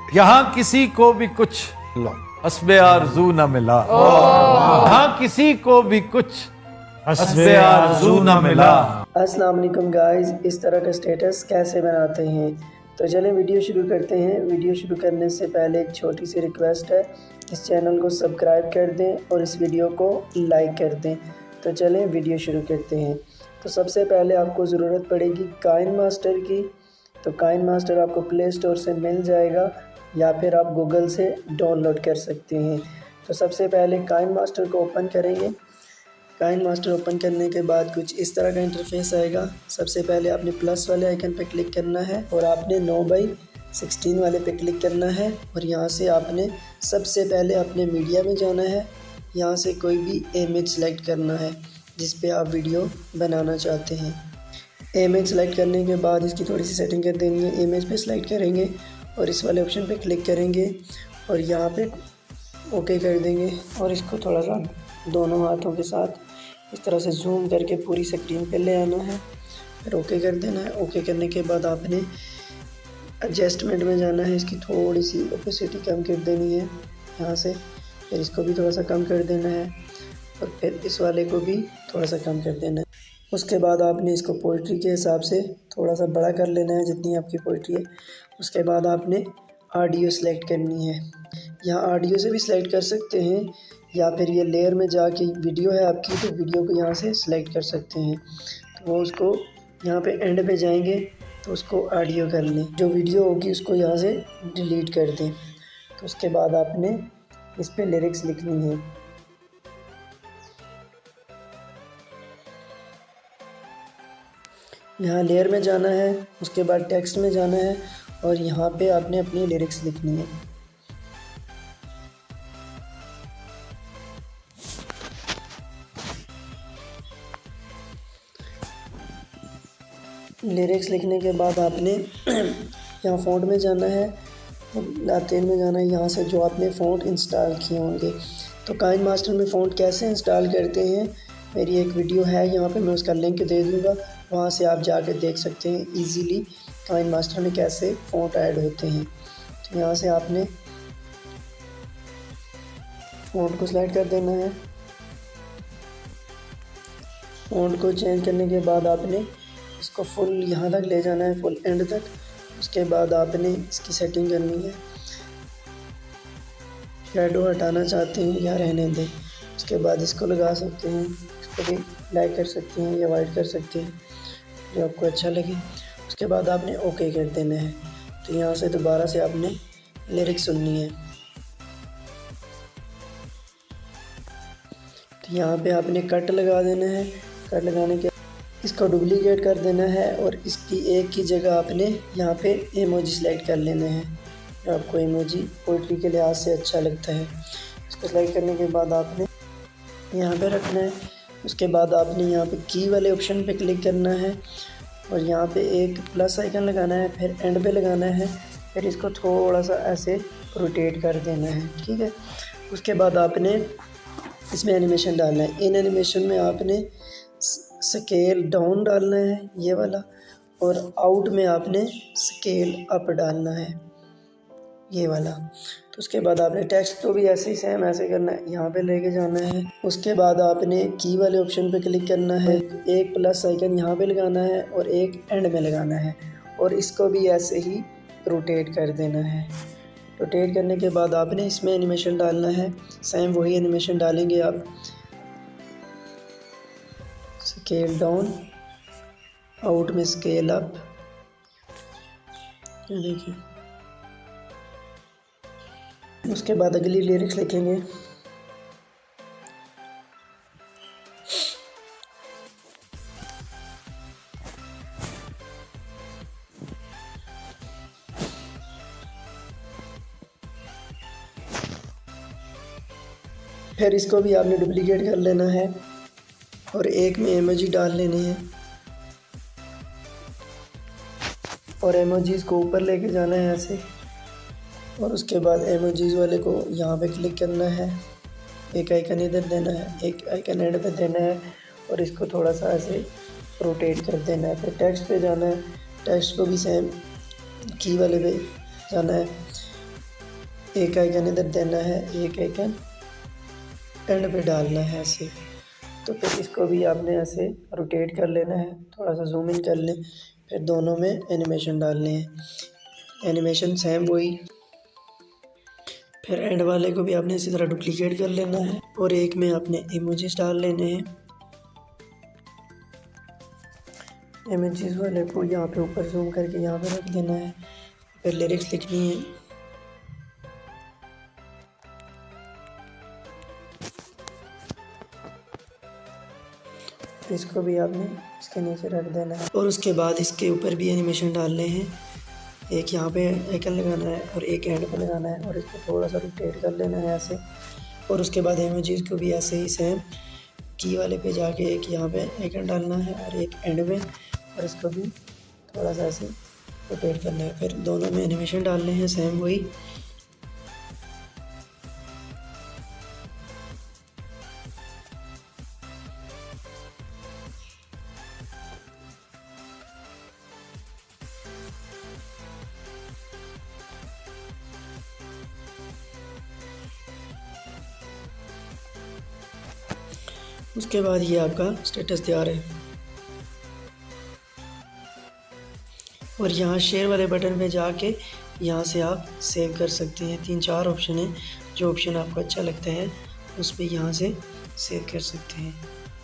यहाँ किसी को भी कुछ हस्बे आरज़ू न मिला, यहाँ किसी को भी कुछ हस्बे आरज़ू न मिला। अस्सलाम वालेकुम गाइस, इस तरह का स्टेटस कैसे बनाते हैं? तो चलें वीडियो शुरू करते हैं। वीडियो शुरू करने से पहले एक छोटी सी रिक्वेस्ट है, इस चैनल को सब्सक्राइब कर दें और इस वीडियो को लाइक कर दें। तो चलें वीडियो शुरू करते हैं। तो सबसे पहले आपको ज़रूरत पड़ेगी काइन मास्टर की। तो काइन मास्टर आपको प्ले स्टोर से मिल जाएगा या फिर आप गूगल से डाउनलोड कर सकते हैं। तो सबसे पहले काइन मास्टर को ओपन करेंगे। काइन मास्टर ओपन करने के बाद कुछ इस तरह का इंटरफेस आएगा। सबसे पहले आपने प्लस वाले आइकन पर क्लिक करना है और आपने 9:16 वाले पे क्लिक करना है और यहाँ से आपने सबसे पहले अपने मीडिया में जाना है। यहाँ से कोई भी इमेज सेलेक्ट करना है जिस पे आप वीडियो बनाना चाहते हैं। इमेज सेलेक्ट करने के बाद इसकी थोड़ी सी सेटिंग कर देंगे। इमेज पे सेलेक्ट करेंगे और इस वाले ऑप्शन पे क्लिक करेंगे और यहाँ पे ओके कर देंगे और इसको थोड़ा सा दोनों हाथों के साथ इस तरह से जूम करके पूरी स्क्रीन पे ले आना है, फिर ओके कर देना है। ओके करने के बाद आपने एडजस्टमेंट में जाना है, इसकी थोड़ी सी ओपेसिटी कम कर देनी है यहाँ से, फिर इसको भी थोड़ा सा कम कर देना है और फिर इस वाले को भी थोड़ा सा कम कर देना है। उसके बाद आपने इसको पोइट्री के हिसाब से थोड़ा सा बड़ा कर लेना है जितनी आपकी पोइट्री है। उसके बाद आपने ऑडियो सेलेक्ट करनी है। यहाँ ऑडियो से भी सिलेक्ट कर सकते हैं या फिर ये लेयर में जाके वीडियो है आपकी तो वीडियो को यहाँ से सिलेक्ट कर सकते हैं। तो वो उसको यहाँ पे एंड पे जाएंगे तो उसको ऑडियो कर लें, जो वीडियो होगी उसको यहाँ से डिलीट कर दें। तो उसके बाद आपने इस पर लिरिक्स लिखनी है। यहाँ लेयर में जाना है, उसके बाद टेक्स्ट में जाना है और यहाँ पे आपने अपनी लिरिक्स लिखनी है। लिरिक्स लिखने के बाद आपने यहाँ फ़ॉन्ट में जाना है, लातेन में जाना है, यहाँ से जो आपने फ़ॉन्ट इंस्टॉल किए होंगे। तो काइन मास्टर में फ़ॉन्ट कैसे इंस्टॉल करते हैं मेरी एक वीडियो है, यहाँ पे मैं उसका लिंक दे दूँगा, वहाँ से आप जाके देख सकते हैं इजीली काइन मास्टर में कैसे फ़ॉन्ट ऐड होते हैं। तो यहाँ से आपने फ़ॉन्ट को सिलेक्ट कर देना है। फ़ॉन्ट को चेंज करने के बाद आपने इसको फुल यहाँ तक ले जाना है, फुल एंड तक। उसके बाद आपने इसकी सेटिंग करनी है, शैडो हटाना चाहते हैं या रहने दें। उसके बाद इसको लगा सकते हैं, इसको भी ब्लैक कर सकते हैं या वाइट कर सकते हैं, जो आपको अच्छा लगे। उसके बाद आपने ओके कर देना है। तो यहाँ से दोबारा से आपने लिरिक्स सुननी है। तो यहाँ पे आपने कट लगा देना है। कट लगाने के इसको डुप्लीकेट कर देना है और इसकी एक की जगह आपने यहाँ पे इमोजी सेलेक्ट कर लेना है, जो आपको इमोजी पोइट्री के लिहाज से अच्छा लगता है। इसको सेलेक्ट करने के बाद आपने यहाँ पे रखना है। उसके बाद आपने यहाँ पे की वाले ऑप्शन पे क्लिक करना है और यहाँ पे एक प्लस आइकन लगाना है, फिर एंड पे लगाना है, फिर इसको थोड़ा सा ऐसे रोटेट कर देना है, ठीक है। उसके बाद आपने इसमें एनिमेशन डालना है। इन एनिमेशन में आपने स्केल डाउन डालना है ये वाला और आउट में आपने स्केल अप डालना है ये वाला। तो उसके बाद आपने टेक्स्ट को भी ऐसे ही सेम ऐसे करना है, यहाँ पे लेके जाना है। उसके बाद आपने की वाले ऑप्शन पे क्लिक करना है, एक प्लस आइकन यहाँ पे लगाना है और एक एंड में लगाना है और इसको भी ऐसे ही रोटेट कर देना है। रोटेट करने के बाद आपने इसमें एनिमेशन डालना है, सेम वही एनिमेशन डालेंगे आप। स्केल डाउन, आउट में स्केल अप, देखिए। उसके बाद अगली लिरिक्स लिखेंगे। फिर इसको भी आपने डुप्लीकेट कर लेना है और एक में इमोजी डाल लेने हैं और इमोजीज़ को ऊपर लेके जाना है ऐसे और उसके बाद इमोजीज़ वाले को यहाँ पे क्लिक करना है, एक आइकन इधर देना है, एक आइकन एंड पे देना है और इसको थोड़ा सा ऐसे रोटेट कर देना है। फिर टेक्स्ट पे जाना है, टेक्स्ट को भी सेम की वाले पे जाना है एक आइकन इधर देना है, एक आइकन एंड पे डालना है ऐसे। तो फिर इसको भी आपने ऐसे रोटेट कर लेना है, थोड़ा सा जूम इन कर लें, फिर दोनों में एनिमेशन डालने हैं। एनिमेशन सेम वही, फिर एंड वाले को भी आपने इसी तरह डुप्लीकेट कर लेना है और एक में आपने इमोजीज डाल लेने हैं। इमेजेस वाले को यहाँ पे ऊपर जूम करके यहाँ पे रख देना है, फिर लिरिक्स लिखनी है। इसको भी आपने इसके नीचे रख देना है और उसके बाद इसके ऊपर भी एनिमेशन डालने हैं। एक यहाँ पे आइकन लगाना है और एक एंड पे लगाना है और इसको थोड़ा सा रोटेट कर लेना है ऐसे। और उसके बाद इमेजेस को भी ऐसे ही सेम की वाले पे जाके एक यहाँ पे आइकन डालना है और एक एंड में, और इसको भी थोड़ा सा ऐसे रोटेट करना है। फिर दोनों में एनिमेशन डालने हैं सेम वही। उसके बाद ये आपका स्टेटस तैयार है। और यहाँ शेयर वाले बटन पे जाके यहाँ से आप सेव कर सकते हैं। 3-4 ऑप्शन है, जो ऑप्शन आपको अच्छा लगता है उस पर यहाँ से सेव कर सकते हैं।